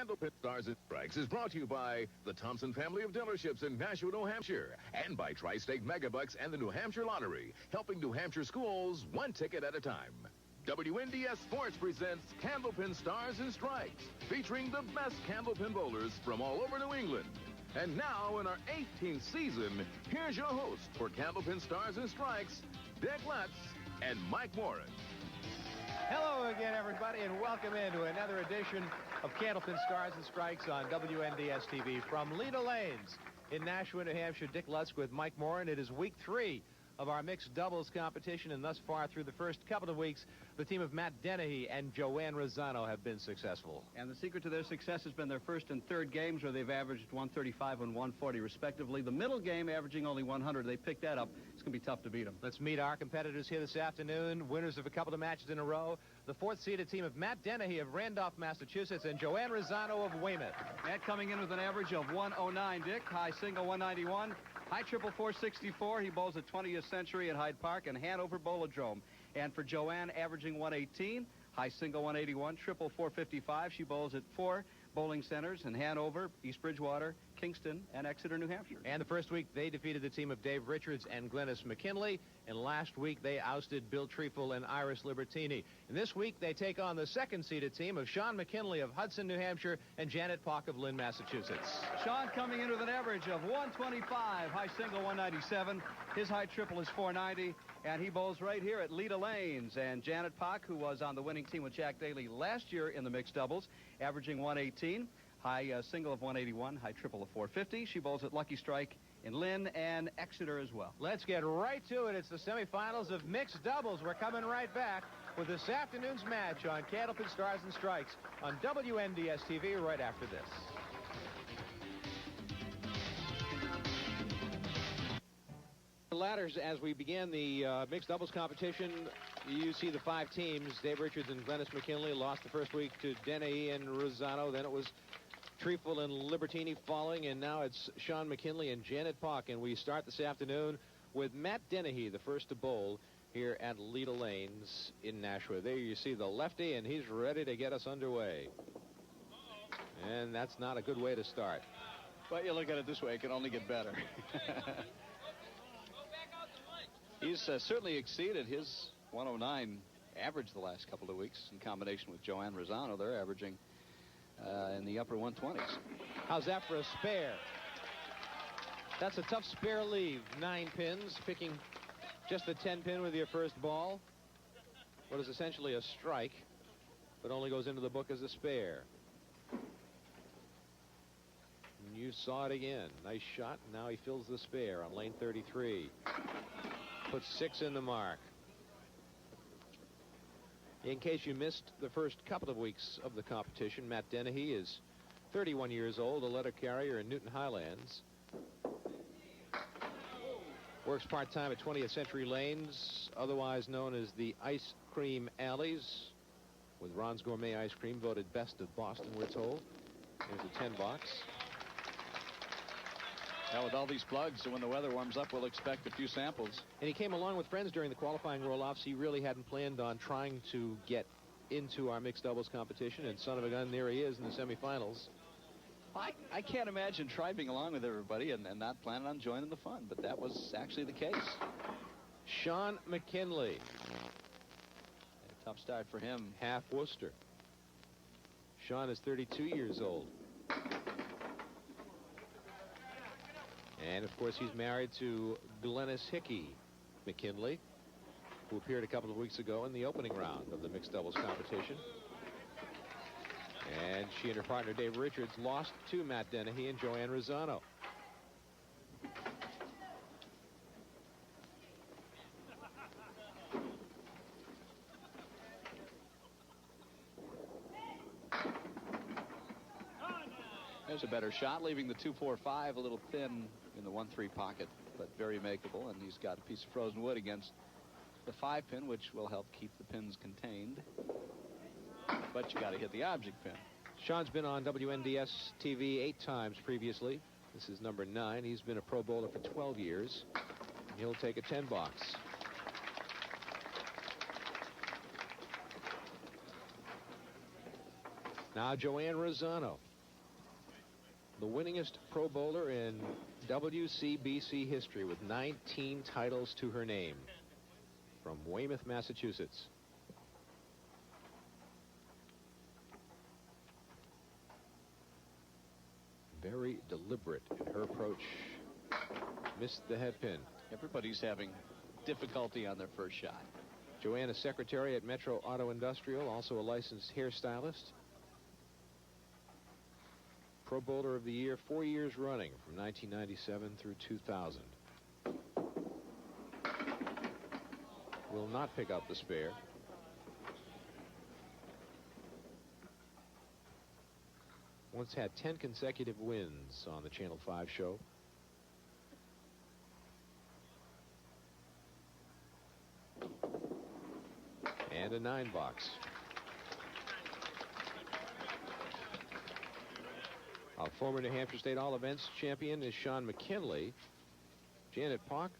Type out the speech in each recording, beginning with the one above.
Candlepin Stars and Strikes is brought to you by the Thompson family of dealerships in Nashua, New Hampshire, and by Tri-State Megabucks and the New Hampshire Lottery, helping New Hampshire schools one ticket at a time. WNDS Sports presents Candlepin Stars and Strikes, featuring the best candlepin bowlers from all over New England. And now, in our 18th season, here's your host for Candlepin Stars and Strikes, Dick Lutsk and Mike Morin. Hello again, everybody, and welcome into another edition of Candlepin Stars and Strikes on WNDS TV. From Lena Lanes in Nashua, New Hampshire, Dick Lutsk with Mike Morin. It is week 3 of our mixed doubles competition, and thus far through the first couple of weeks, the team of Matt Dennehy and Joanne Ruzzano have been successful. And the secret to their success has been their first and third games, where they've averaged 135 and 140 respectively. The middle game averaging only 100. They picked that up. It's going to be tough to beat them. Let's meet our competitors here this afternoon, winners of a couple of matches in a row. The fourth-seeded team of Matt Dennehy of Randolph, Massachusetts, and Joanne Ruzzano of Weymouth. Matt coming in with an average of 109, Dick. High single 191. High triple 464. He bowls at 20th Century at Hyde Park and Hanover Bowlodrome. And for Joanne, averaging 118. High single 181. Triple 455. She bowls at 4 bowling centers in Hanover, East Bridgewater, Kingston, and Exeter, New Hampshire. And the first week, they defeated the team of Dave Richards and Glennis McKinley. And last week, they ousted Bill Treeful and Iris Libertini. And this week, they take on the second-seeded team of Shawn McKinley of Hudson, New Hampshire, and Janet Poch of Lynn, Massachusetts. Shawn coming in with an average of 125, high single 197. His high triple is 490, and he bowls right here at Lena Lanes. And Janet Poch, who was on the winning team with Jack Daly last year in the mixed doubles, averaging 118. High single of 181, high triple of 450. She bowls at Lucky Strike in Lynn and Exeter as well. Let's get right to it. It's the semifinals of mixed doubles. We're coming right back with this afternoon's match on Candlepin Stars and Strikes on WNDS TV right after this. Ladders, as we begin the mixed doubles competition, you see the 5 teams. Dave Richards and Glennis McKinley lost the first week to Dennehy and Ruzzano. Then it was Treeful and Libertini falling, and now it's Shawn McKinley and Janet Poch. And we start this afternoon with Matt Dennehy, the first to bowl here at Lena Lanes in Nashua. There you see the lefty, and he's ready to get us underway. And that's not a good way to start. But you look at it this way, it can only get better. He's certainly exceeded his 109 average the last couple of weeks in combination with Joanne Ruzzano. They're averaging in the upper 120s. How's that for a spare? That's a tough spare leave. 9 pins, picking just the 10 pin with your first ball. What is essentially a strike, but only goes into the book as a spare. And you saw it again. Nice shot. Now he fills the spare on lane 33. Puts 6 in the mark. In case you missed the first couple of weeks of the competition, Matt Dennehy is 31 years old, a letter carrier in Newton Highlands. Works part-time at 20th Century Lanes, otherwise known as the Ice Cream Alleys, with Ron's Gourmet Ice Cream, voted best of Boston, we're told. There's a 10 box. Now, with all these plugs, so when the weather warms up, we'll expect a few samples. And he came along with friends during the qualifying roll-offs. He really hadn't planned on trying to get into our mixed doubles competition, and son of a gun, there he is in the semifinals. I can't imagine trying being along with everybody and not planning on joining the fun, but that was actually the case. Shawn McKinley. A tough start for him. Half Worcester. Shawn is 32 years old. And, of course, he's married to Glennis Hickey McKinley, who appeared a couple of weeks ago in the opening round of the mixed doubles competition. And she and her partner, Dave Richards, lost to Matt Dennehy and Joanne Ruzzano. There's a better shot, leaving the 2-4-5 a little thin in the 1-3 pocket, but very makeable. And he's got a piece of frozen wood against the 5-pin, which will help keep the pins contained. But you got to hit the object pin. Shawn's been on WNDS TV 8 times previously. This is number 9. He's been a pro bowler for 12 years. He'll take a 10 box. Now Joanne Ruzzano. the winningest Pro Bowler in WCBC history with 19 titles to her name, from Weymouth, Massachusetts. Very deliberate in her approach. Missed the head pin. Everybody's having difficulty on their first shot. Joanne is secretary at Metro Auto Industrial, also a licensed hairstylist. Pro Bowler of the Year 4 years running, from 1997 through 2000. Will not pick up the spare. Once had 10 consecutive wins on the Channel 5 show. And a 9 box. Our former New Hampshire State All Events champion is Shawn McKinley. Janet Poch.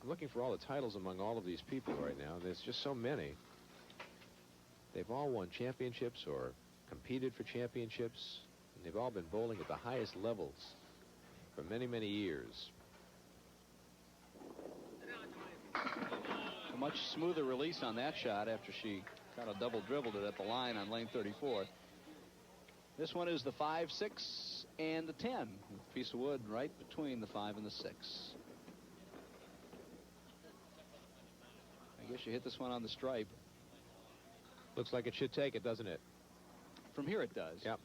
I'm looking for all the titles among all of these people right now. There's just so many. They've all won championships or competed for championships. And they've all been bowling at the highest levels for many, many years. A much smoother release on that shot after she kind of double dribbled it at the line on lane 34. This one is the 5, 6, and the 10. A piece of wood right between the 5 and the 6. I guess you hit this one on the stripe. Looks like it should take it, doesn't it? From here it does. Yep.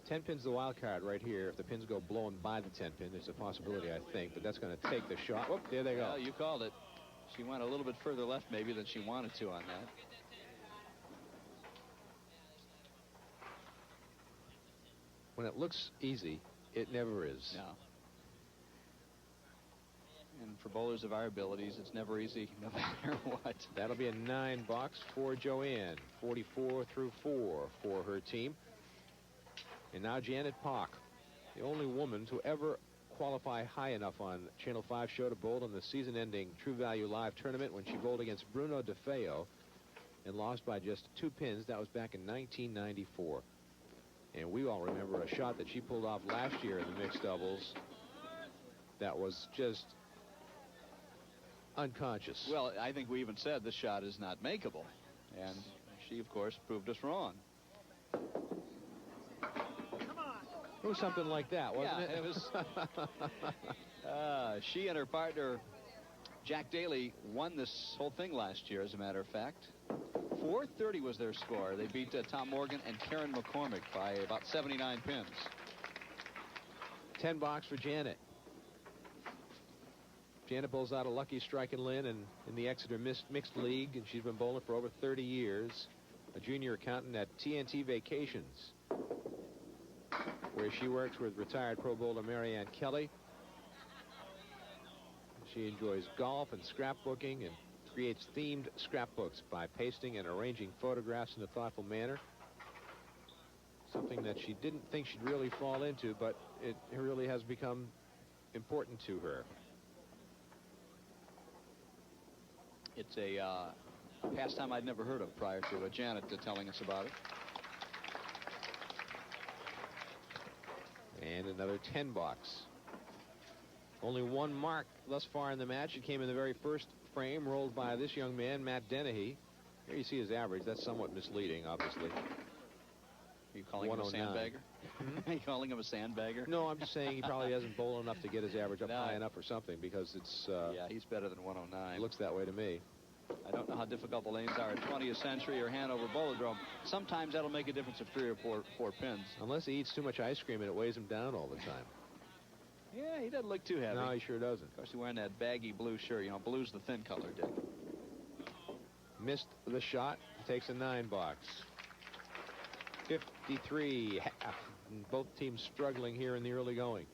10 pin's the wild card right here. If the pins go blowing by the 10 pin, there's a possibility, I think, but that's going to take the shot. Whoop, there they go. Well, you called it. She went a little bit further left maybe than she wanted to on that. When it looks easy, it never is. No. And for bowlers of our abilities, it's never easy, no matter what. That'll be a 9 box for Joanne. 44 through 4 for her team. And now Janet Poch, the only woman to ever qualify high enough on Channel 5 show to bowl in the season-ending True Value Live tournament when she bowled against Bruno DeFeo and lost by just 2 pins. That was back in 1994. And we all remember a shot that she pulled off last year in the mixed doubles that was just unconscious. Well, I think we even said this shot is not makeable. And she, of course, proved us wrong. It was something like that, wasn't it? It was. She and her partner, Jack Daly, won this whole thing last year, as a matter of fact. 430 was their score. They beat Tom Morgan and Karen McCormick by about 79 pins. 10 box for Janet. Janet bowls out a Lucky Strike and Lynn and in the Exeter Mixed League, and she's been bowling for over 30 years. A junior accountant at TNT Vacations, where she works with retired Pro Bowler Marianne Kelly. She enjoys golf and scrapbooking and creates themed scrapbooks by pasting and arranging photographs in a thoughtful manner. Something that she didn't think she'd really fall into, but it really has become important to her. It's a pastime I'd never heard of prior to Janet telling us about it. And another 10 box. Only one mark thus far in the match. It came in the very first frame, rolled by this young man, Matt Dennehy. Here you see his average. That's somewhat misleading, obviously. Are you calling him a sandbagger? Are you calling him a sandbagger? No, I'm just saying he probably hasn't bowled enough to get his average up high enough or something, because it's... yeah, he's better than 109. It looks that way to me. I don't know how difficult the lanes are at 20th Century or Hanover Bowlerdrome. Sometimes that'll make a difference of 3 or 4 pins. Unless he eats too much ice cream and it weighs him down all the time. Yeah, he doesn't look too heavy. No, he sure doesn't. Of course, he's wearing that baggy blue shirt. You know, blue's the thin color, Dick. Missed the shot. Takes a 9 box. 53 half. And both teams struggling here in the early going.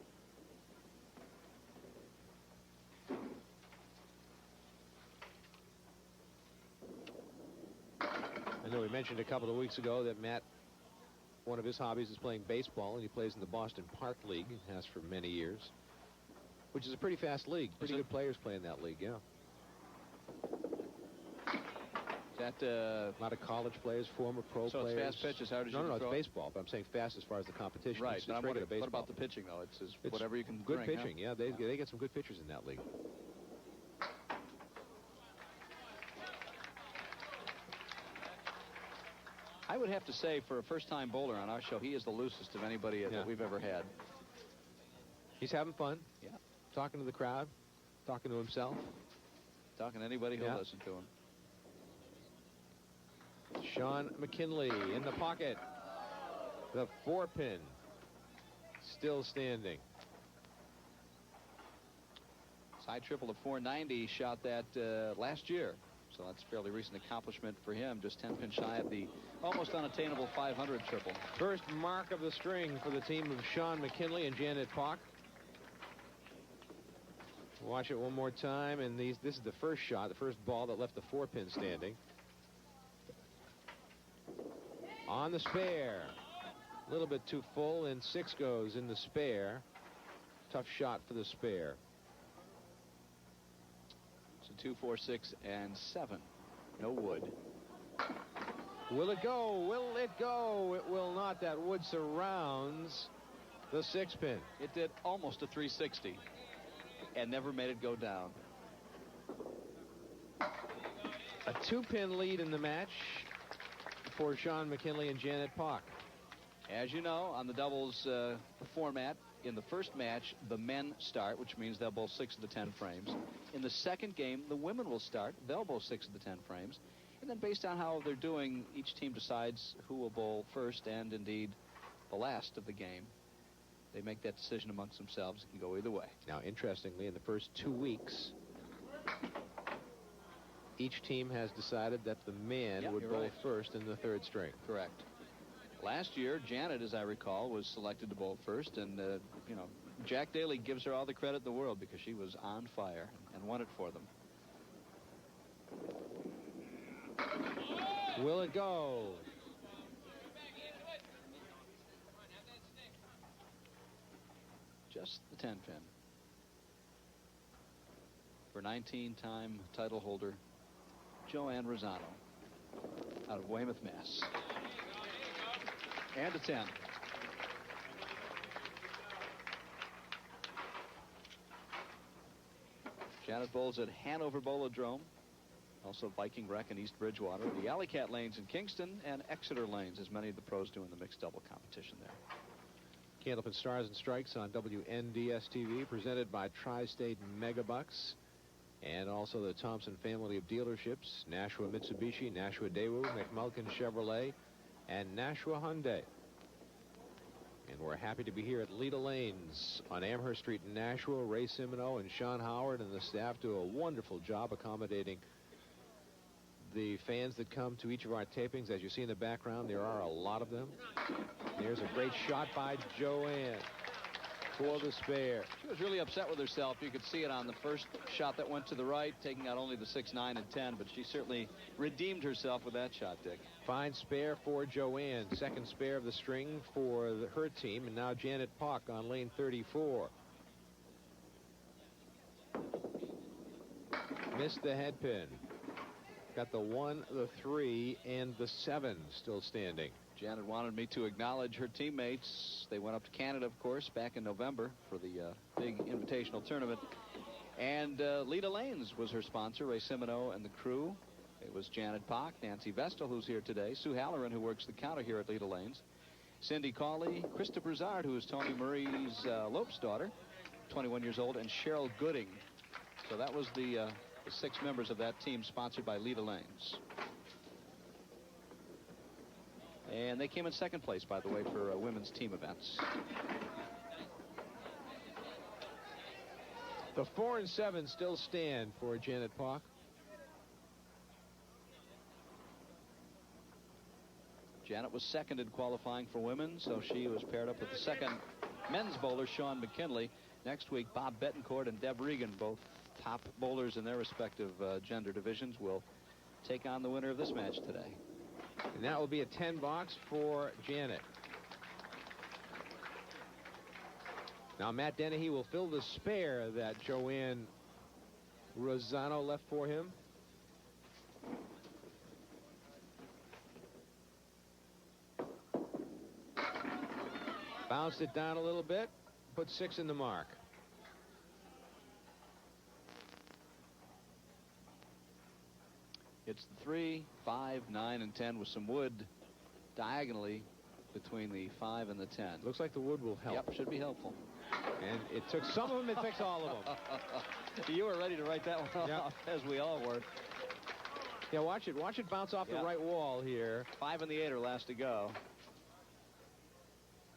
I know we mentioned a couple of weeks ago that Matt, one of his hobbies is playing baseball, and he plays in the Boston Park League, and has for many years, which is a pretty fast league. Pretty good players play in that league, yeah. That A lot of college players, former pro so players. it's fast pitch as hard as you No, can it's throw it? baseball. But I'm saying fast as far as the competition. Right. It's But regular baseball. what about the pitching, though? It's whatever you can good bring, pitching. huh? Yeah, they get some good pitchers in that league. I would have to say, for a first-time bowler on our show, he is the loosest of anybody that we've ever had. He's having fun. Yeah. Talking to the crowd, talking to himself. Talking to anybody who'll listen to him. Shawn McKinley in the pocket. The 4-pin still standing. Side triple of 490, shot that last year. So that's a fairly recent accomplishment for him. Just 10-pin shy of the almost unattainable 500 triple. First mark of the string for the team of Shawn McKinley and Janet Poch. Watch it one more time, and this is the first shot, the first ball that left the 4-pin standing. On the spare. A little bit too full, and 6 goes in the spare. Tough shot for the spare. So 2, 4, 6, and 7. No wood. Will it go? Will it go? It will not. That wood surrounds the 6-pin. It did almost a 360 and never made it go down. A 2-pin lead in the match for Shawn McKinley and Janet Poch. As you know, on the doubles format, in the first match, the men start, which means they'll bowl 6 of the 10 frames. In the second game, the women will start. They'll bowl 6 of the 10 frames. And then based on how they're doing, each team decides who will bowl first and, indeed, the last of the game. They make that decision amongst themselves. It can go either way. Now, interestingly, in the first 2 weeks, each team has decided that the man would bowl first in the 3rd string. Correct. Last year, Janet, as I recall, was selected to bowl first, and, you know, Jack Daly gives her all the credit in the world because she was on fire and won it for them. Will it go? Just the 10-pin. For 19-time title holder Joanne Ruzzano out of Weymouth, Mass. And a 10. Janet bowls at Hanover Bowlodrome, also Viking Rec in East Bridgewater, the Alley Cat Lanes in Kingston, and Exeter Lanes, as many of the pros do in the mixed double competition there. Candlepin Stars and Strikes on WNDS TV, presented by Tri-State Megabucks, and also the Thompson family of dealerships, Nashua Mitsubishi, Nashua Daewoo, McMulkin Chevrolet, and Nashua Hyundai. And we're happy to be here at Leda Lanes on Amherst Street in Nashua. Ray Simino and Sean Howard and the staff do a wonderful job accommodating the fans that come to each of our tapings. As you see in the background, there are a lot of them. There's a great shot by Joanne for the spare. She was really upset with herself. You could see it on the first shot that went to the right, taking out only the 6, 9, and 10, but she certainly redeemed herself with that shot, Dick. Fine spare for Joanne. Second spare of the string for her team, and now Janet Poch on lane 34. Missed the head pin. Got the 1, the 3, and the 7 still standing. Janet wanted me to acknowledge her teammates. They went up to Canada, of course, back in November for the big invitational tournament. And Leda Lanes was her sponsor, Ray Simino and the crew. It was Janet Poch, Nancy Vestal, who's here today, Sue Halloran, who works the counter here at Leda Lanes, Cindy Cawley, Krista Broussard, who is Tony Marie's Lope's daughter, 21 years old, and Cheryl Gooding. So that was the 6 members of that team sponsored by Leda Lanes. And they came in second place, by the way, for women's team events. The 4 and 7 still stand for Janet Poch. Janet was second in qualifying for women, so she was paired up with the second men's bowler, Shawn McKinley. Next week, Bob Betancourt and Deb Regan, both top bowlers in their respective gender divisions, will take on the winner of this match today. And that will be a 10 box for Janet. Now Matt Dennehy will fill the spare that Joanne Ruzzano left for him. Bounced it down a little bit. Put 6 in the mark. It's the 3, 5, 9, and 10 with some wood diagonally between the 5 and the 10. Looks like the wood will help. Yep, should be helpful. And it took some of them to fix all of them. You were ready to write that one off, as we all were. Yeah, watch it bounce off the right wall here. 5 and the 8 are last to go.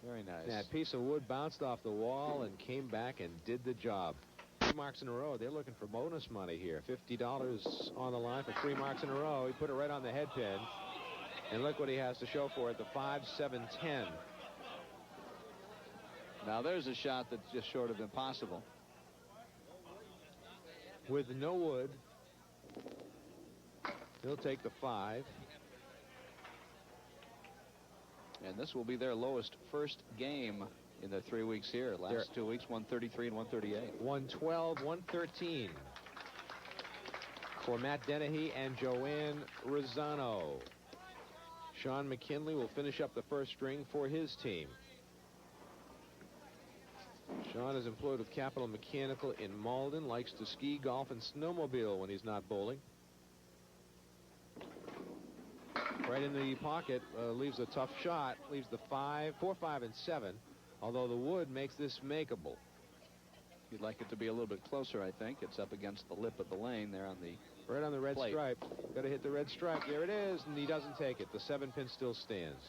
Very nice. That piece of wood bounced off the wall and came back and did the job. 3 marks in a row. They're looking for bonus money here. $50 on the line for 3 marks in a row. He put it right on the head pin. And look what he has to show for it, the 5, 7, 10. Now there's a shot that's just short of impossible. With no wood, he'll take the 5. And this will be their lowest first game in their 3 weeks here. Last 2 weeks, 133 and 138. 112, 113 for Matt Dennehy and Joanne Ruzzano. Shawn McKinley will finish up the first string for his team. Shawn is employed with Capital Mechanical in Malden, likes to ski, golf, and snowmobile when he's not bowling. Right in the pocket, leaves a tough shot, leaves the 4, 5, and 7, although the wood makes this makeable. You'd like it to be a little bit closer, I think. It's up against the lip of the lane there on the right on the red plate. stripe. Got to hit the red stripe. There it is, and he doesn't take it. The 7-pin still stands.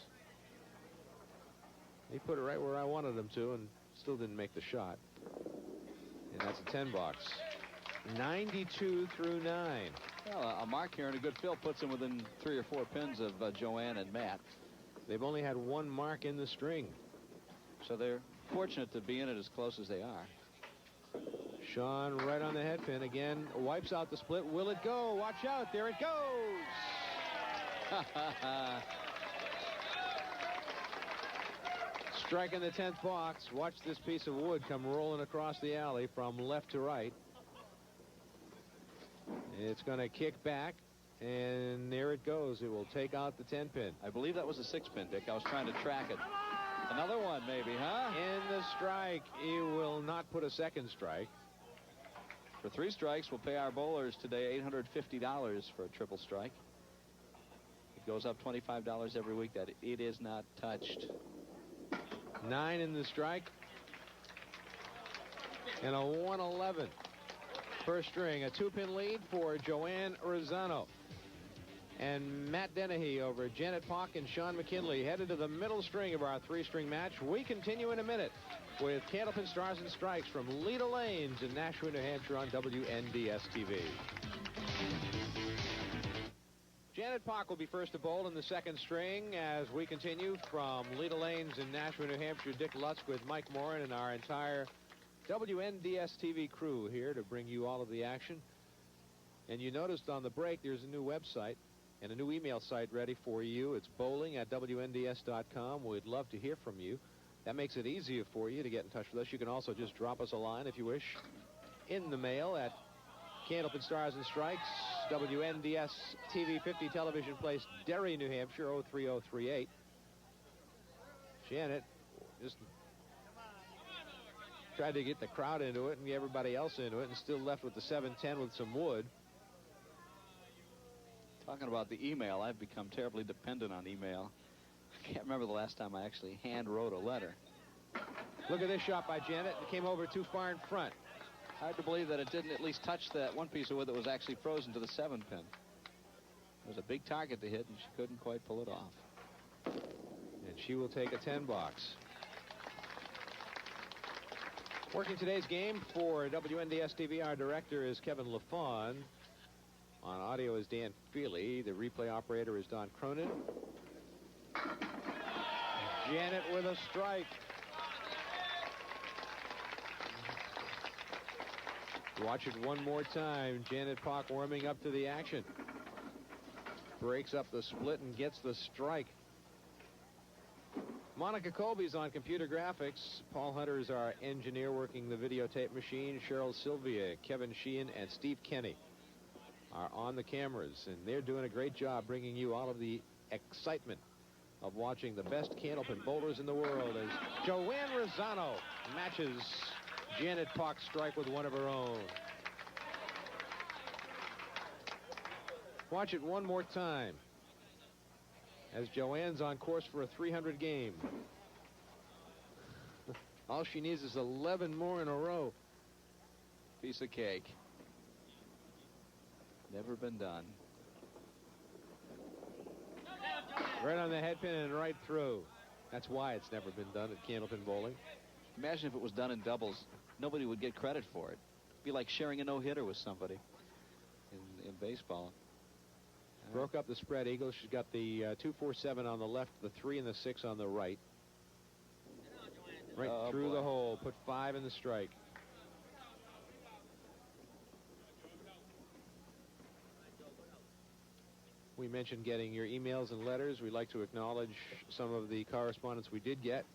He put it right where I wanted him to, and still didn't make the shot. And that's a 10 box. 92 through 9. Well, a mark here and a good fill puts him within 3 or 4 pins of Joanne and Matt. They've only had 1 mark in the string. So they're fortunate to be in it as close as they are. Shawn right on the head pin again. Wipes out the split. Will it go? Watch out. There it goes. Striking the 10th box. Watch this piece of wood come rolling across the alley from left to right. It's going to kick back, and there it goes. It will take out the 10-pin. I believe that was a 6-pin, Dick. I was trying to track it. Another one, maybe, huh? In the strike. He will not put a second strike. For 3 strikes, we'll pay our bowlers today $850 for a triple strike. It goes up $25 every week that it is not touched. 9 in the strike. And a 111. First string, a 2-pin lead for Joanne Ruzzano. And Matt Dennehy over Janet Poch and Shawn McKinley headed to the middle string of our 3-string match. We continue in a minute with Candlepin Stars and Strikes from Leda Lanes in Nashua, New Hampshire on WNDS TV. Janet Poch will be first to bowl in the 2nd string as we continue from Leda Lanes in Nashua, New Hampshire. Dick Lutsk with Mike Morin and our entire WNDS TV crew here to bring you all of the action. And you noticed on the break there's a new website and a new email site ready for you. It's bowling@WNDS.com. We'd love to hear from you. That makes it easier for you to get in touch with us. You can also just drop us a line if you wish in the mail at Candlepin Stars and Strikes, WNDS TV 50 Television Place, Derry, New Hampshire, 03038. Janet just tried to get the crowd into it and get everybody else into it, and still left with the 7-10 with some wood. Talking about the email, I've become terribly dependent on email. I can't remember the last time I actually hand wrote a letter. Look at this shot by Janet. It came over too far in front. Hard to believe that it didn't at least touch that one piece of wood that was actually frozen to the 7-pin. It was a big target to hit, and she couldn't quite pull it off. And she will take a 10 box. Working today's game for WNDS TV, our director is Kevin LaFawn. On audio is Dan Feely. The replay operator is Don Cronin. Janet with a strike. Watch it one more time. Janet Poch warming up to the action. Breaks up the split and gets the strike. Monica Colby's on computer graphics. Paul Hunter is our engineer working the videotape machine. Cheryl Sylvia, Kevin Sheehan, and Steve Kenny are on the cameras, and they're doing a great job bringing you all of the excitement of watching the best Candlepin bowlers in the world as Joanne Ruzzano matches Janet Poch's strike with one of her own. Watch it one more time as Joanne's on course for a 300 game. All she needs is 11 more in a row. Piece of cake. Never been done. Right on the head pin and right through. That's why it's never been done at Candlepin bowling. Imagine if it was done in doubles. Nobody would get credit for it. It'd be like sharing a no-hitter with somebody in baseball. Broke up the spread eagle. She's got the 2-4-7 on the left, the 3 and the 6 on the right. Right through the hole. Put 5 in the strike. We mentioned getting your emails and letters. We'd like to acknowledge some of the correspondence we did get.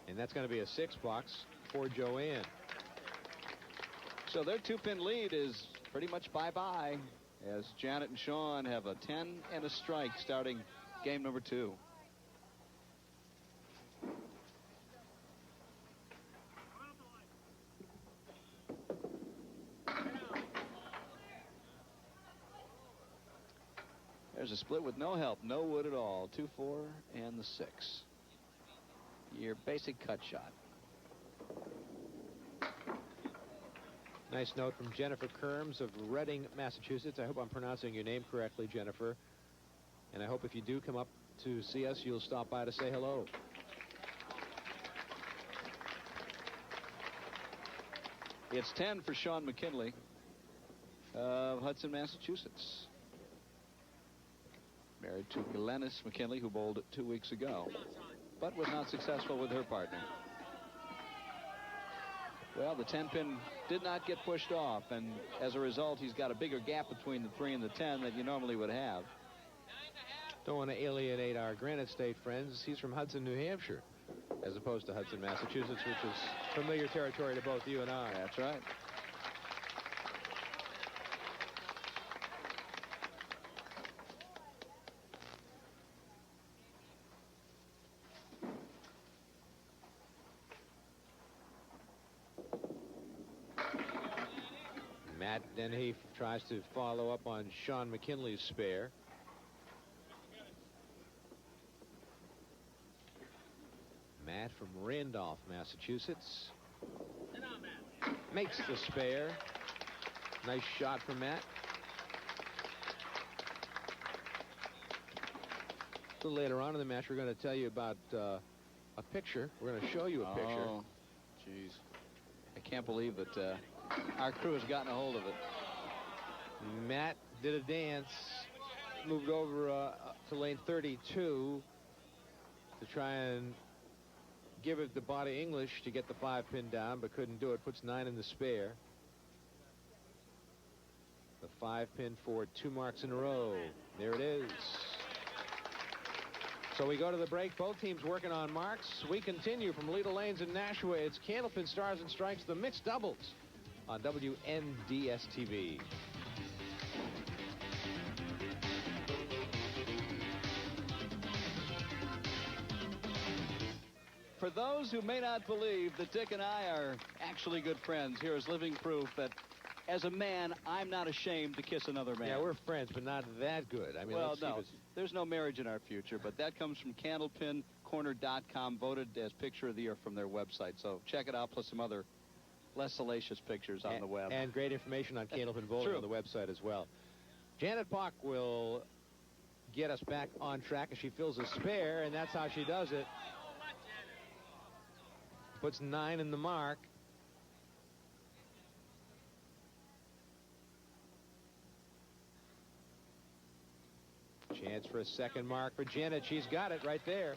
And that's going to be a 6 box for Joanne. So their 2-pin lead is pretty much bye-bye as Janet and Shawn have a 10 and a strike starting game number 2. There's a split with no help, no wood at all. 2-4 and the 6. Your basic cut shot. Nice note from Jennifer Kerms of Reading, Massachusetts. I hope I'm pronouncing your name correctly, Jennifer. And I hope if you do come up to see us, you'll stop by to say hello. It's 10 for Shawn McKinley of Hudson, Massachusetts. Married to Glennis McKinley, who bowled it 2 weeks ago, but was not successful with her partner. Well, the 10-pin did not get pushed off, and as a result, he's got a bigger gap between the 3 and the 10 than you normally would have. Don't want to alienate our Granite State friends. He's from Hudson, New Hampshire, as opposed to Hudson, Massachusetts, which is familiar territory to both you and I. That's right. Matt Dennehy tries to follow up on Shawn McKinley's spare. Matt from Randolph, Massachusetts. Makes the spare. Nice shot from Matt. A little later on in the match, we're going to tell you about a picture. We're going to show you a picture. Oh, jeez. I can't believe that our crew has gotten a hold of it. Matt did a dance, moved over to lane 32 to try and give it to Body English to get the 5-pin down, but couldn't do it. Puts 9 in the spare. The 5-pin for 2 marks in a row. There it is. So we go to the break. Both teams working on marks. We continue from Leda Lanes in Nashua. It's Candlepin Stars and Strikes, the mixed doubles on WNDS TV. For those who may not believe that Dick and I are actually good friends, here is living proof that as a man, I'm not ashamed to kiss another man. Yeah, we're friends, but not that good. I mean, well, no, there's no marriage in our future, but that comes from CandlepinCorner.com, voted as Picture of the Year from their website. So check it out, plus some other less salacious pictures on the web. And great information on Candlepin Bowling on the website as well. Janet Poch will get us back on track as she fills a spare, and that's how she does it. Puts 9 in the mark. Chance for a second mark for Janet. She's got it right there.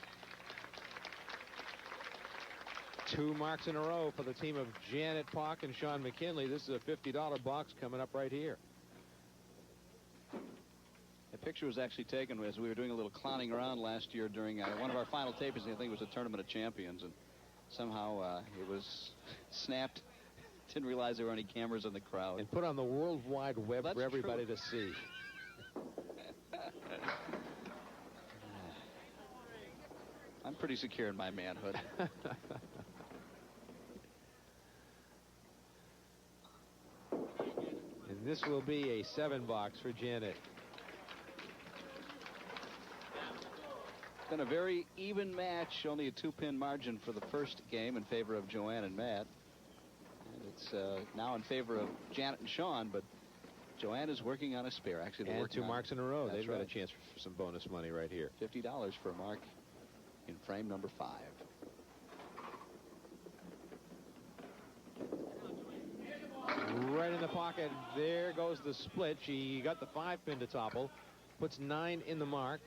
2 marks in a row for the team of Janet Poch and Shawn McKinley. This is a $50 box coming up right here. The picture was actually taken as we were doing a little clowning around last year during one of our final tapings. I think it was a Tournament of Champions, and somehow it was snapped. Didn't realize there were any cameras in the crowd. And put on the World Wide Web for everybody to see. I'm pretty secure in my manhood. And this will be a 7-box for Janet. It's been a very even match, only a 2-pin margin for the first game in favor of Joanne and Matt. And it's now in favor of Janet and Shawn, but Joanne is working on a spare. Actually, they're And working 2 on marks in a row. That's They've right. got a chance for some bonus money right here. $50 for a mark in frame number 5. Right in the pocket. There goes the split. She got the 5-pin to topple. Puts 9 in the mark.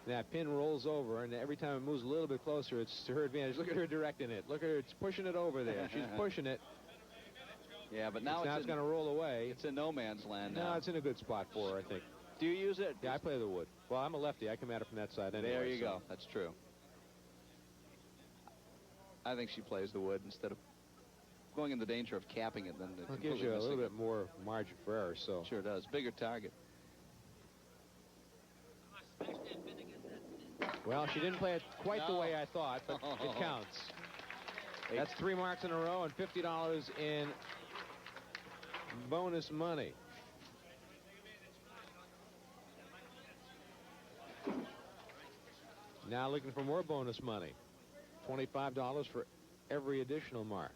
That pin rolls over, and every time it moves a little bit closer, it's to her advantage. Look at her directing it. Look at her. It's pushing it over there. She's pushing it. Yeah, but now it's going to roll away. It's in no man's land now. No, it's in a good spot for her, I think. Do you use it? Yeah, I play the wood. Well, I'm a lefty. I come at it from that side anyway. There you go. That's true. I think she plays the wood instead of going in the danger of capping it. Then It gives you a little bit more margin for error. So sure does. Bigger target. Well, she didn't play it quite the way I thought, but it counts. That's 3 marks in a row and $50 in bonus money. Now looking for more bonus money. $25 for every additional mark.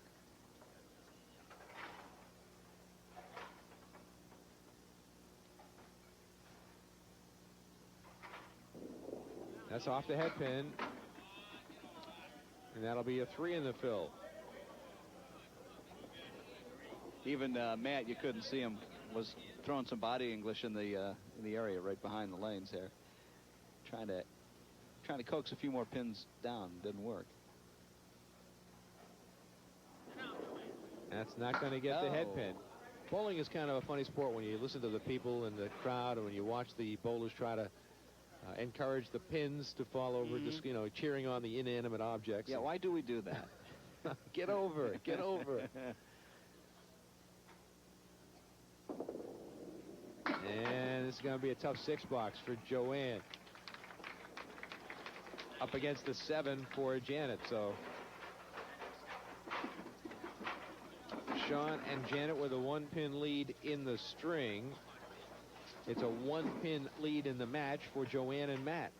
That's off the head pin. And that'll be a 3 in the fill. Even Matt, you couldn't see him, was throwing some body English in the area right behind the lanes there, trying to coax a few more pins down. Didn't work. That's not going to get the head pin. Bowling is kind of a funny sport when you listen to the people in the crowd and when you watch the bowlers try to encourage the pins to fall over, just, you know, cheering on the inanimate objects. Yeah, why do we do that? Get over it. Get over it. And it's going to be a tough 6-box for Joanne. Up against the 7 for Janet. So Shawn and Janet with a 1-pin lead in the string. It's a 1-pin lead in the match for Joanne and Matt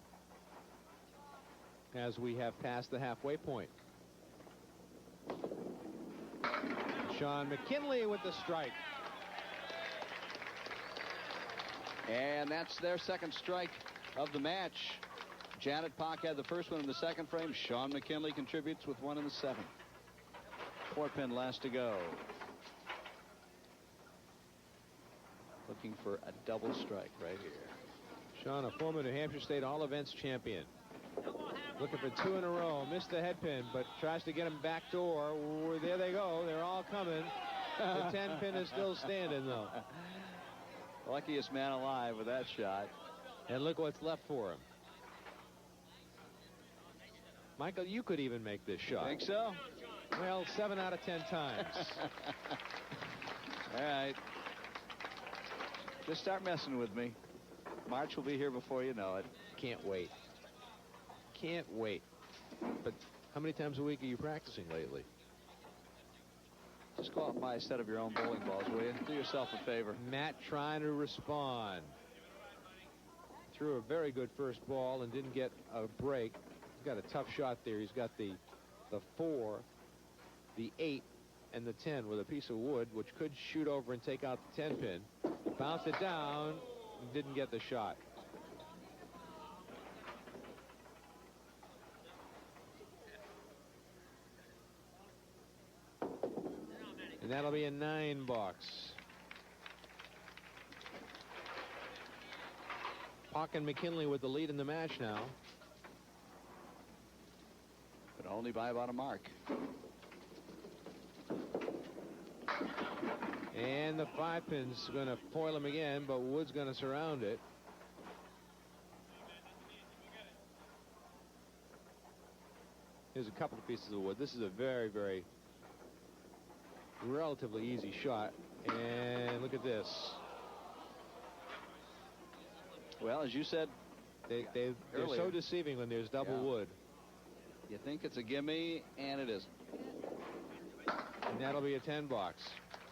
as we have passed the halfway point. Shawn McKinley with the strike. And that's their second strike of the match. Janet Poch had the first one in the second frame. Shawn McKinley contributes with 1 in the 7th. 4-pin last to go. Looking for a double strike right here. Shawn, a former New Hampshire State All-Events champion. Looking for 2 in a row. Missed the head pin, but tries to get him back door. There they go. They're all coming. The 10-pin is still standing, though. Luckiest man alive with that shot. And look what's left for him. Michael, you could even make this shot. Think so? Well, 7 out of 10 times. All right. Just start messing with me. March will be here before you know it. Can't wait. Can't wait. But how many times a week are you practicing lately? Just go out and buy a set of your own bowling balls, will you? Do yourself a favor. Matt trying to respond. Threw a very good first ball and didn't get a break. He's got a tough shot there. He's got the 4, the 8, and the 10 with a piece of wood, which could shoot over and take out the 10-pin. Bounced it down and didn't get the shot. And that'll be a 9-box. Poch and McKinley with the lead in the match now. But only by about a mark. And the 5-pin's going to foil him again, but Wood's going to surround it. Here's a couple of pieces of wood. This is a very, very relatively easy shot. And look at this. Well, as you said, They're earlier, so deceiving when there's double wood. You think it's a gimme, and it isn't. And that'll be a 10 box.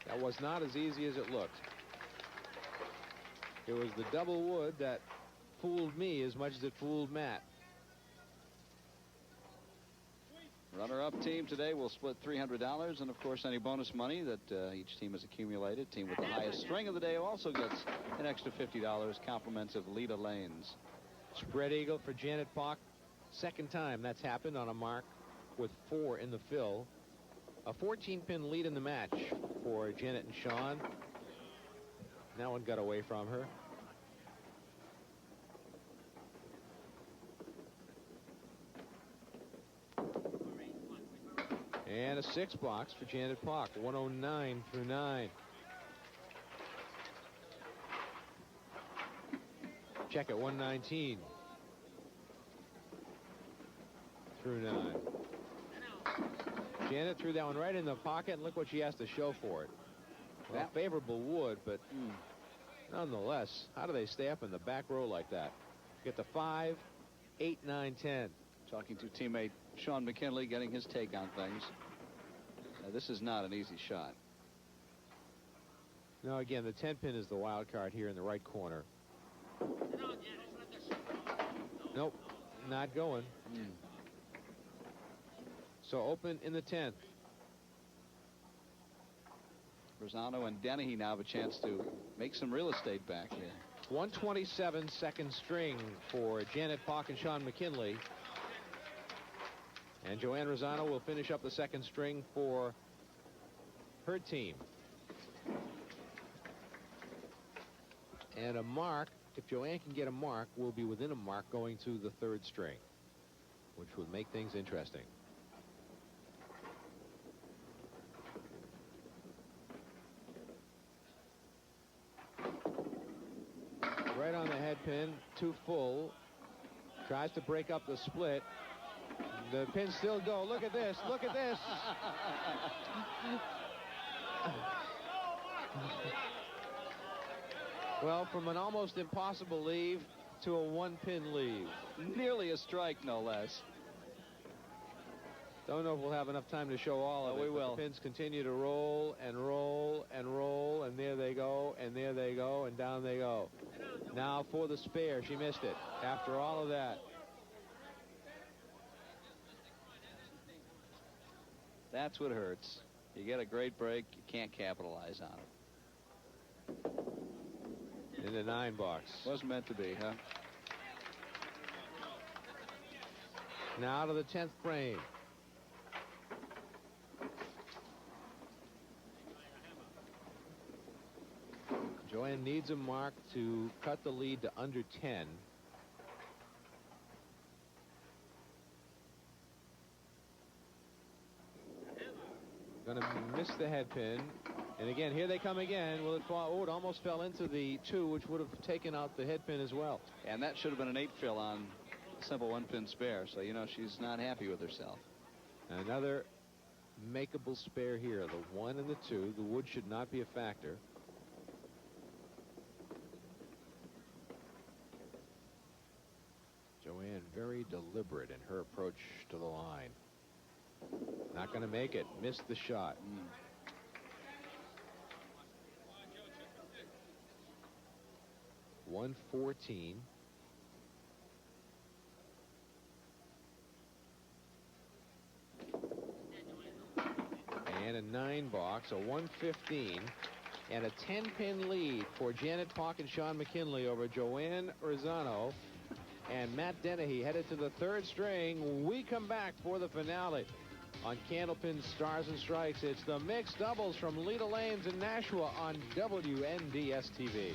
That was not as easy as it looked. It was the double wood that fooled me as much as it fooled Matt. Runner-up team today will split $300, and of course any bonus money that each team has accumulated. Team with the highest string of the day also gets an extra $50, compliments of Lita Lanes. Spread eagle for Janet Poch. Second time that's happened on a mark with 4 in the fill. A 14-pin lead in the match for Janet and Shawn. That one got away from her. And a 6 box for Janet Poch, 109 through 9. Check at 119 through 9. Janet threw that one right in the pocket, and look what she has to show for it. Well, favorable wood, but nonetheless, how do they stay up in the back row like that? Get the 5, 8, 9, 10. Talking to teammate Shawn McKinley, getting his take on things. Now, this is not an easy shot. No, again, the 10 pin is the wild card here in the right corner. Nope, not going. So open in the 10th. Ruzzano and Dennehy now have a chance to make some real estate back here. 127 second string for Janet Poch and Shawn McKinley. And Joanne Ruzzano will finish up the second string for her team. And a mark, if Joanne can get a mark, will be within a mark going to the third string, which would make things interesting. Right on the head pin, too full. Tries to break up the split. The pins still go. Look at this. Look at this. Well, from an almost impossible leave to a 1-pin leave. Nearly a strike, no less. Don't know if we'll have enough time to show all of it. We will. The pins continue to roll and roll and roll, and there they go, and there they go, and down they go. Now for the spare. She missed it after all of that. That's what hurts. You get a great break, you can't capitalize on it. In the 9 box. Wasn't meant to be, huh? Now to the 10th frame. Joanne needs a mark to cut the lead to under 10. Going to miss the head pin. And again, here they come again. Will it fall? Oh, it almost fell into the 2, which would have taken out the head pin as well. And that should have been an 8 fill on a simple 1-pin spare. So, you know, she's not happy with herself. Another makeable spare here. The 1 and the 2. The wood should not be a factor. Joanne very deliberate in her approach to the line. Not going to make it. Missed the shot. 114. And a 9 box, a 115, and a 10-pin lead for Janet Poch and Shawn McKinley over Joanne Ruzzano and Matt Dennehy headed to the third string. We come back for the finale on Candlepin Stars and Strikes. It's the mixed doubles from Lita Lanes in Nashua on WNDS TV.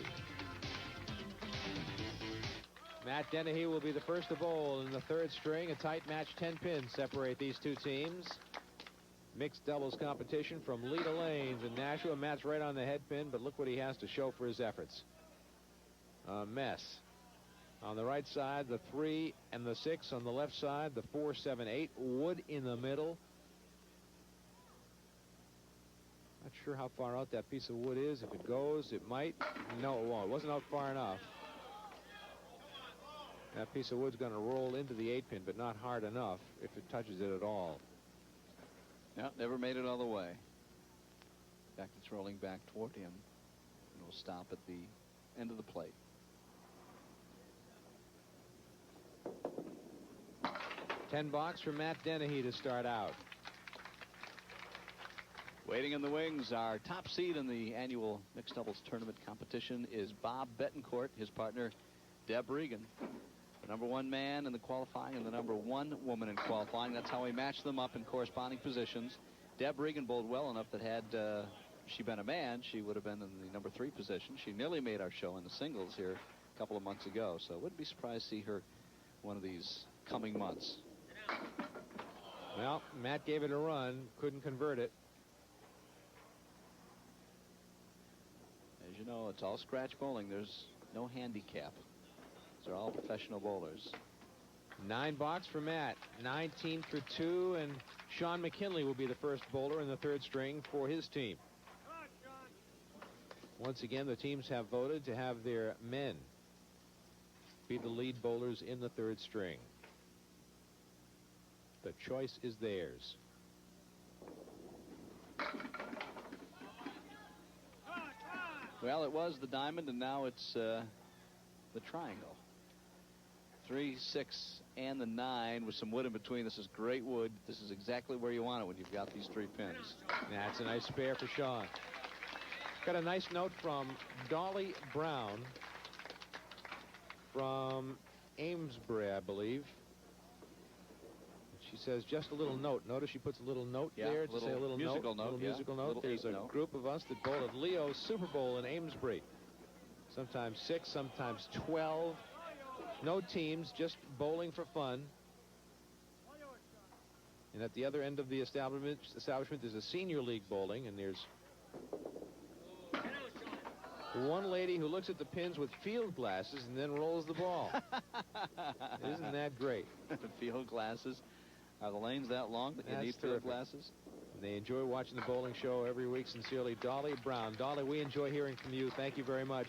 Matt Dennehy will be the first to bowl in the third string. A tight match, 10 pins separate these two teams. Mixed doubles competition from Lita Lanes in Nashua. Matt's right on the head pin, but look what he has to show for his efforts. A mess. On the right side, the 3 and the 6. On the left side, the 4, 7, 8. Wood in the middle. Not sure how far out that piece of wood is. If it goes, it might. No, it won't. It wasn't out far enough. That piece of wood's going to roll into the 8-pin, but not hard enough if it touches it at all. No, never made it all the way. In fact, it's rolling back toward him. And will stop at the end of the plate. $10 for Matt Dennehy to start out. Waiting in the wings, our top seed in the annual mixed doubles tournament competition is Bob Betancourt, his partner Deb Regan. The number 1 man in the qualifying and the number 1 woman in qualifying. That's how we match them up in corresponding positions. Deb Regan bowled well enough that had she been a man, she would have been in the number 3 position. She nearly made our show in the singles here a couple of months ago, so wouldn't be surprised to see her one of these coming months. Well, Matt gave it a run, couldn't convert it. As you know, it's all scratch bowling. There's no handicap. These are all professional bowlers. $9 for Matt. 19 for 2, and Shawn McKinley will be the first bowler in the 3rd string for his team. Once again, the teams have voted to have their men be the lead bowlers in the 3rd string. The choice is theirs. Well, it was the diamond, and now it's the triangle. 3, 6, and the 9 with some wood in between. This is great wood. This is exactly where you want it when you've got these 3 pins. That's a nice spare for Shawn. Got a nice note from Dolly Brown from Amesbury, I believe. She says just a little note. Notice she puts a little note there to say a little musical note. note. Musical note. There's a group of us that bowl at Leo's Super Bowl in Amesbury. Sometimes 6, sometimes 12. No teams, just bowling for fun. And at the other end of the establishment there's a senior league bowling, and there's one lady who looks at the pins with field glasses and then rolls the ball. Isn't that great? Field glasses. Are the lanes that long that you need field glasses? They enjoy watching the bowling show every week. Sincerely, Dolly Brown. Dolly, we enjoy hearing from you. Thank you very much.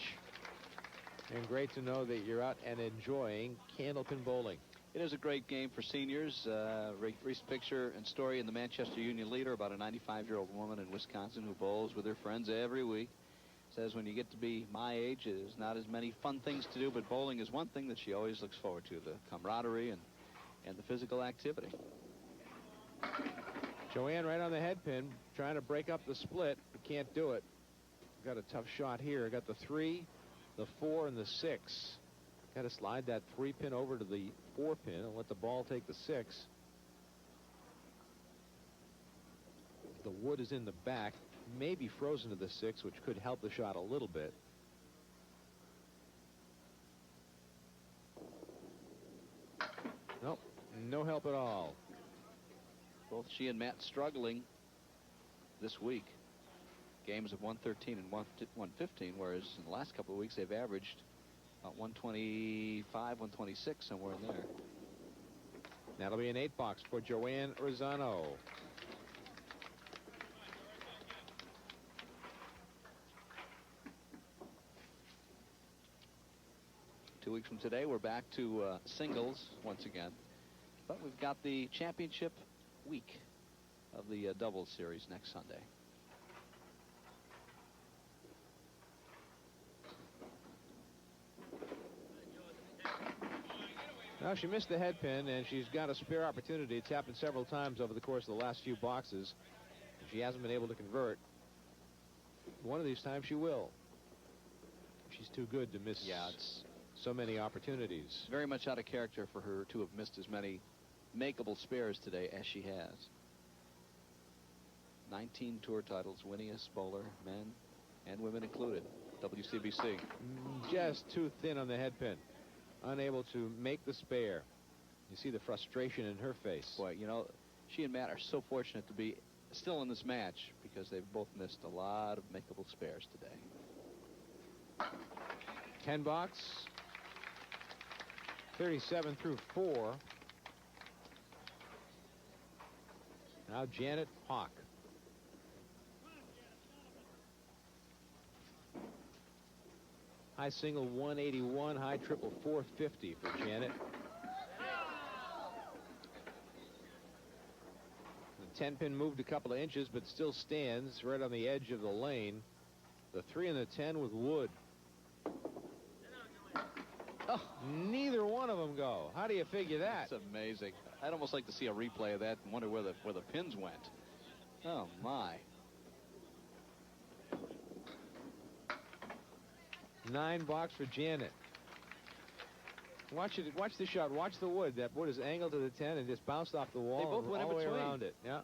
And great to know that you're out and enjoying Candlepin bowling. It is a great game for seniors. Recent picture and story in the Manchester Union Leader about a 95-year-old woman in Wisconsin who bowls with her friends every week. Says when you get to be my age, there's not as many fun things to do, but bowling is one thing that she always looks forward to, the camaraderie and the physical activity. Joanne right on the head pin, trying to break up the split, but can't do it. Got a tough shot here. Got the 3, the 4, and the 6. Got to slide that 3 pin over to the 4 pin and let the ball take the 6. The wood is in the back, maybe frozen to the 6, which could help the shot a little bit. Nope, no help at all. Both she and Matt struggling this week. Games of 113 and 115, whereas in the last couple of weeks they've averaged about 125, 126, somewhere in there. That'll be an 8 for Joanne Ruzzano. Two weeks from today, we're back to singles once again. But we've got the championship week of the doubles series next Sunday. Now, she missed the head pin, and she's got a spare opportunity. It's happened several times over the course of the last few boxes. She hasn't been able to convert. One of these times she will. She's too good to miss so many opportunities. Very much out of character for her to have missed as many makeable spares today as she has. 19 tour titles, winningest bowler, men and women included, WCBC. Just too thin on the head pin. Unable to make the spare. You see the frustration in her face. Boy, you know, she and Matt are so fortunate to be still in this match because they've both missed a lot of makeable spares today. 10 bucks. 37 through 4. Now Janet Poch. High single 181, high triple 450 for Janet. The 10-pin moved a couple of inches, but still stands right on the edge of the lane. The 3 and the 10 with Wood. Oh, neither one of them go. How do you figure that? That's amazing. I'd almost like to see a replay of that and wonder where the pins went. Oh, my. 9 box for Janet. Watch it. Watch the shot. Watch the wood. That wood is angled to the 10 and just bounced off the wall. They both went all in the way between. around it. Yeah.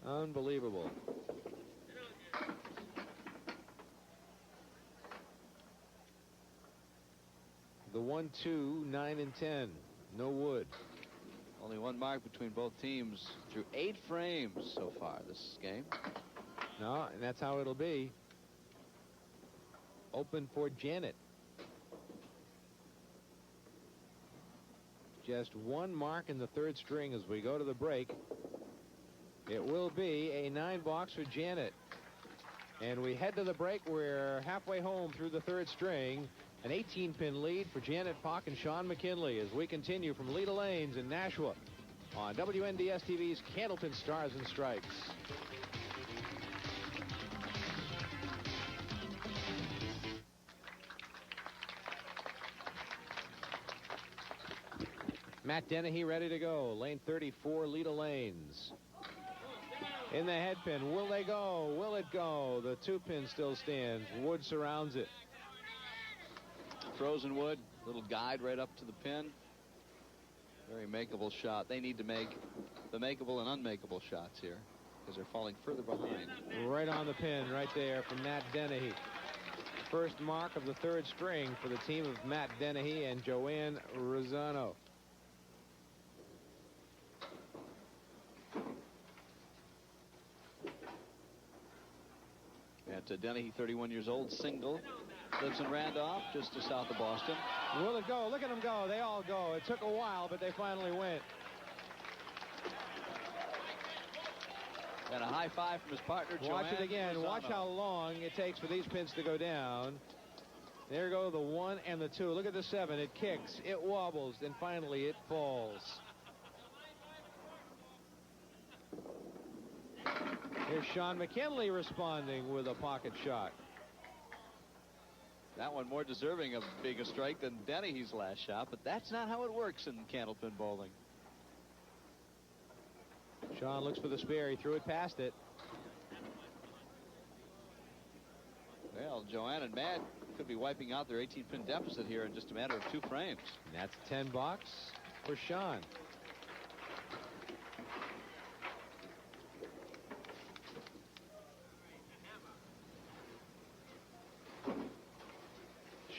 Unbelievable. The 1, 2, 9, and 10. No wood. Only one mark between both teams through 8 frames so far this game. No, and that's how it'll be. Open for Janet. Just one mark in the 3rd string as we go to the break. It will be a 9 box for Janet. And we head to the break. We're halfway home through the 3rd string. An 18-pin lead for Janet Poch and Shawn McKinley as we continue from Leda Lanes in Nashua on WNDS TV's Candlepin Stars and Strikes. Matt Dennehy ready to go. Lane 34, Leda Lanes. In the head pin. Will they go? Will it go? The 2-pin still stands. Wood surrounds it. Frozen wood, little guide right up to the pin. Very makeable shot. They need to make the makeable and unmakeable shots here because they're falling further behind. Right on the pin, right there from Matt Dennehy. First mark of the 3rd string for the team of Matt Dennehy and Joanne Ruzzano. Matt Dennehy, 31 years old, single. Lives in Randolph, just to south of Boston. Will it go? Look at them go. They all go. It took a while, but they finally went. And a high five from his partner, Joanne. Watch it again. Ruzzano. Watch how long it takes for these pins to go down. There go the 1 and the 2. Look at the 7. It kicks. It wobbles. And finally, it falls. Here's Shawn McKinley responding with a pocket shot. That one more deserving of being a strike than Dennehy's last shot, but that's not how it works in Candlepin bowling. Shawn looks for the spare. He threw it past it. Well, Joanne and Matt could be wiping out their 18-pin deficit here in just a matter of 2 frames. And that's 10 box for Shawn.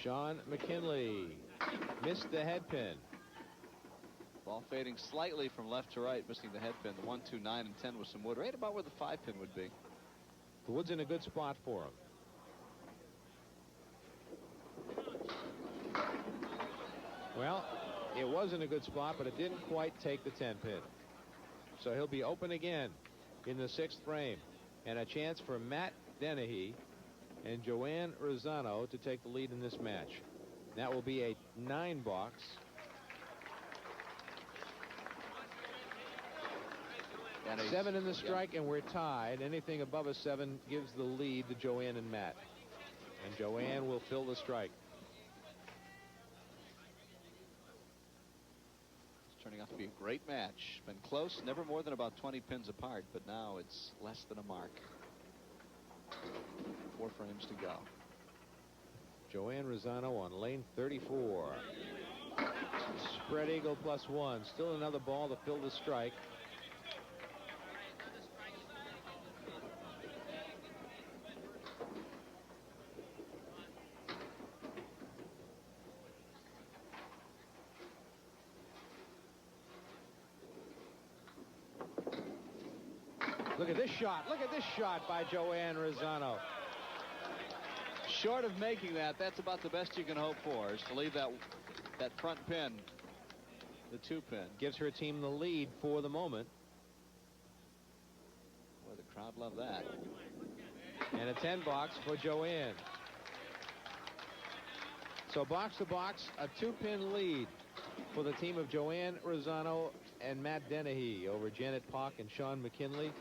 Shawn McKinley missed the head pin. Ball fading slightly from left to right, missing the head pin. The 1, 2, 9, and 10 with some wood, right about where the 5-pin would be. The wood's in a good spot for him. Well, it was in a good spot, but it didn't quite take the 10-pin. So he'll be open again in the 6th frame. And a chance for Matt Dennehy and Joanne Ruzzano to take the lead in this match. That will be a 9 box. And 7 in the strike, and we're tied. Anything above a 7 gives the lead to Joanne and Matt. And Joanne will fill the strike. It's turning out to be a great match. Been close, never more than about 20 pins apart, but now it's less than a mark. 4 frames to go. Joanne Ruzzano on lane 34. Spread eagle +1. Still another ball to fill the strike. Look at this shot. Look at this shot by Joanne Ruzzano. Short of making that, that's about the best you can hope for, is to leave that front pin, the 2-pin. Gives her team the lead for the moment. Boy, the crowd loved that. And a 10 box for Joanne. So box to box, a 2-pin lead for the team of Joanne Ruzzano and Matt Dennehy over Janet Poch and Shawn McKinley,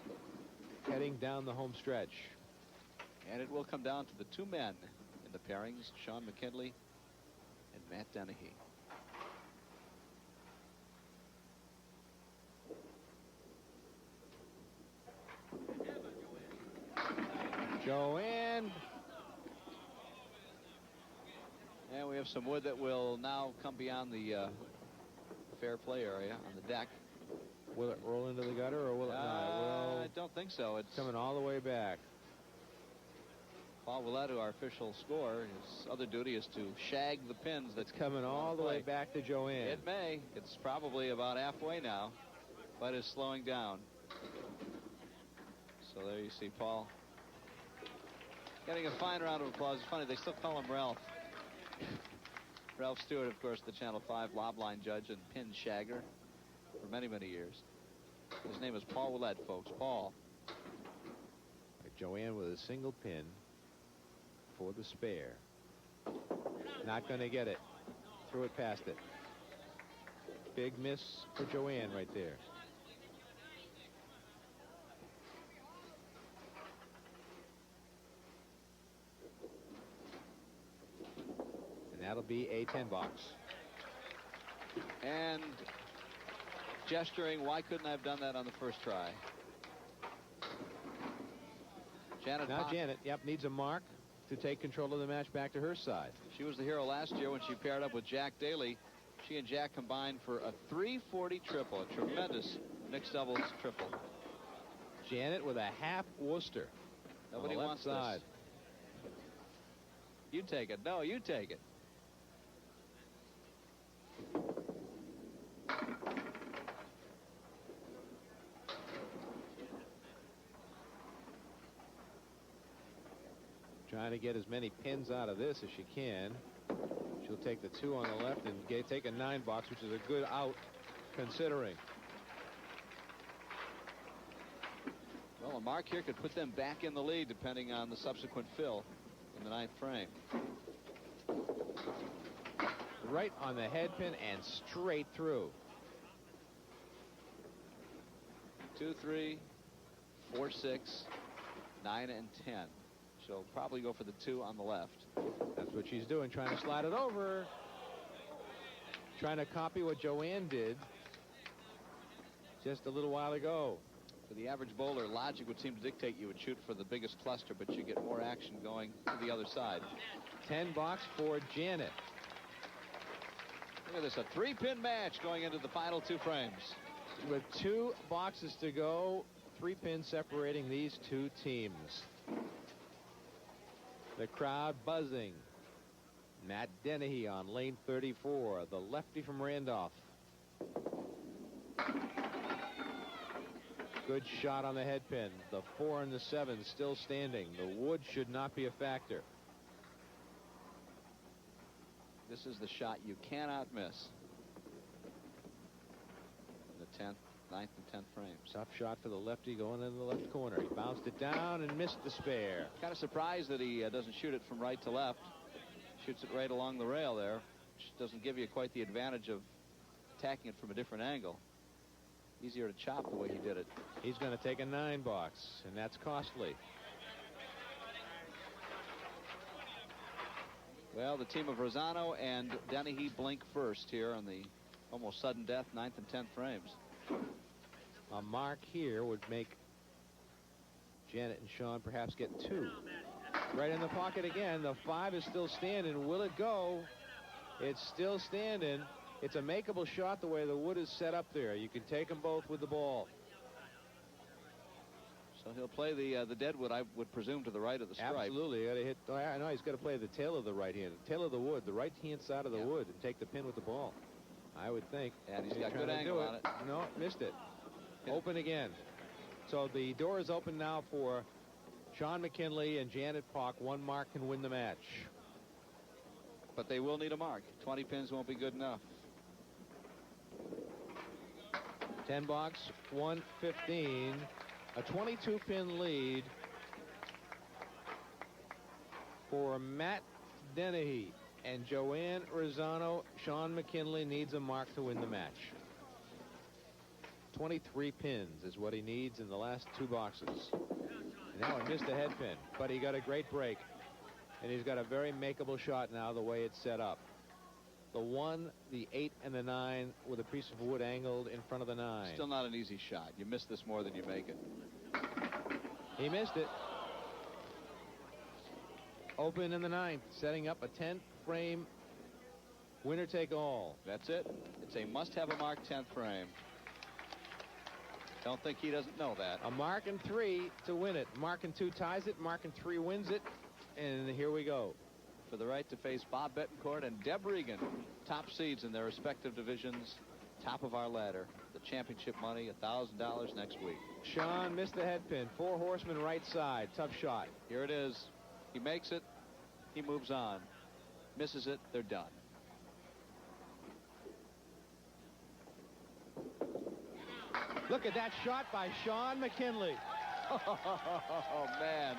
heading down the home stretch. And it will come down to the 2 men in the pairings, Shawn McKinley and Matt Dennehy. Joanne. And we have some wood that will now come beyond the fair play area on the deck. Will it roll into the gutter or will it not? I don't think so. It's coming all the way back. Paul Willett, our official scorer, his other duty is to shag the pins. That's coming all the way back to Joanne. It may. It's probably about halfway now, but is slowing down. So there you see Paul getting a fine round of applause. It's funny, they still call him Ralph. Ralph Stewart, of course, the Channel 5 lob line judge and pin shagger for many, many years. His name is Paul Willett, folks. Paul. Joanne with a single pin for the spare. Not going to get it. Threw it past it. Big miss for Joanne right there. And that'll be a 10 box. And gesturing, why couldn't I have done that on the first try? Janet Poch. Janet, needs a mark to take control of the match back to her side. She was the hero last year when she paired up with Jack Daly. She and Jack combined for a 340 triple, a tremendous mixed doubles triple. Janet with a half Worcester. Nobody wants side. This. You take it. No, you take it. Trying to get as many pins out of this as she can. She'll take the 2 on the left and take a 9 box, which is a good out considering. Well, a mark here could put them back in the lead depending on the subsequent fill in the 9th frame. Right on the head pin and straight through. 2, 3, 4, 6, 9, and 10. She'll probably go for the 2 on the left. That's what she's doing, trying to slide it over. Trying to copy what Joanne did just a little while ago. For the average bowler, logic would seem to dictate you would shoot for the biggest cluster, but you get more action going to the other side. 10 box for Janet. Look at this, a 3-pin match going into the final 2 frames. With 2 boxes to go, 3 pins separating these 2 teams. The crowd buzzing. Matt Dennehy on lane 34, the lefty from Randolph. Good shot on the head pin. The 4 and the 7 still standing. The wood should not be a factor. This is the shot you cannot miss. The 10th, 9th, and 10th frames. Tough shot for the lefty going in the left corner. He bounced it down and missed the spare. Kind of surprised that he doesn't shoot it from right to left. Shoots it right along the rail there, which doesn't give you quite the advantage of attacking it from a different angle. Easier to chop the way he did it. He's going to take a 9 box, and that's costly. Well, the team of Ruzzano and Dennehy blink first here on the almost sudden death 9th and 10th frames. A mark here would make Janet and Shawn perhaps get 2. Right in the pocket again. The 5 is still standing. Will it go? It's still standing. It's a makeable shot the way the wood is set up there. You can take them both with the ball. So he'll play the deadwood, I would presume, to the right of the stripe. Absolutely. Got to hit. I know he's got to play the tail of the right hand, tail of the wood, the right hand side of the wood, and take the pin with the ball. I would think. And he's got good angle on it. No, missed it. Open again. So the door is open now for Shawn McKinley and Janet Poch. 1 mark can win the match. But they will need a mark. 20 pins won't be good enough. 10 box, 115. A 22-pin lead for Matt Dennehy. and Joanne Ruzzano. Shawn McKinley needs a mark to win the match. 23 pins is what he needs in the last 2 boxes. And now he missed a head pin, but he got a great break. And he's got a very makeable shot now the way it's set up. The 1, the 8, and the 9 with a piece of wood angled in front of the 9. Still not an easy shot. You miss this more than you make it. He missed it. Open in the 9th, setting up a 10th frame winner take all. That's it. It's a must-have a mark 10th frame. Don't think he doesn't know that. A mark and 3 to win it. Mark and 2 ties it. Mark and 3 wins it. And here we go. For the right to face Bob Betancourt and Deb Regan, top seeds in their respective divisions, top of our ladder. The championship money, $1,000 next week. Shawn missed the head pin. 4 horsemen right side. Tough shot. Here it is. He makes it. He moves on. Misses it. They're done. Look at that shot by Shawn McKinley. Oh, man.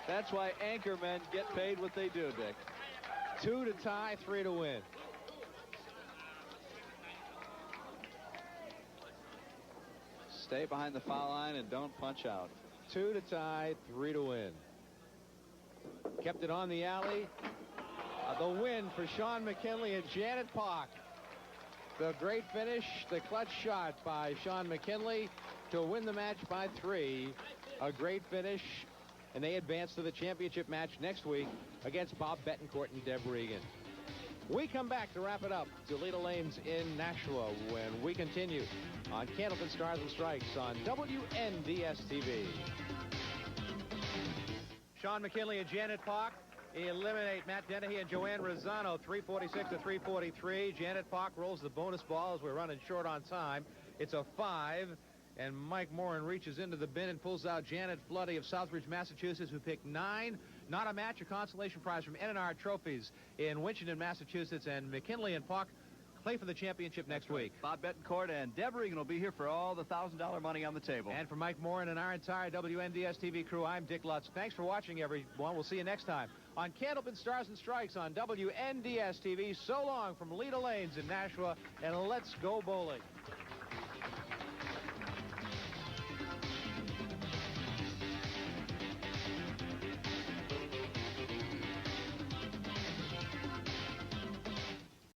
That's why anchormen get paid what they do, Dick. 2 to tie, 3 to win. Stay behind the foul line and don't punch out. 2 to tie, 3 to win. Kept it on the alley. The win for Shawn McKinley and Janet Poch. The great finish, the clutch shot by Shawn McKinley to win the match by 3. A great finish, and they advance to the championship match next week against Bob Betancourt and Deb Regan. We come back to wrap it up to Lita Lanes in Nashua when we continue on Candlepin Stars and Strikes on WNDS TV. Shawn McKinley and Janet Poch eliminate Matt Dennehy and Joanne Ruzzano, 346 to 343. Janet Poch rolls the bonus ball as we're running short on time. It's a 5, and Mike Morin reaches into the bin and pulls out Janet Floody of Southbridge, Massachusetts, who picked 9. Not a match, a consolation prize from N&R Trophies in Winchendon, Massachusetts, and McKinley and Poch play for the championship next week. Bob Betancourt and Deb Regan will be here for all the $1,000 money on the table. And for Mike Morin and our entire WNDS TV crew, I'm Dick Lutsk. Thanks for watching, everyone. We'll see you next time on Candlepin Stars and Strikes on WNDS TV. So long from Lita Lanes in Nashua, and let's go bowling.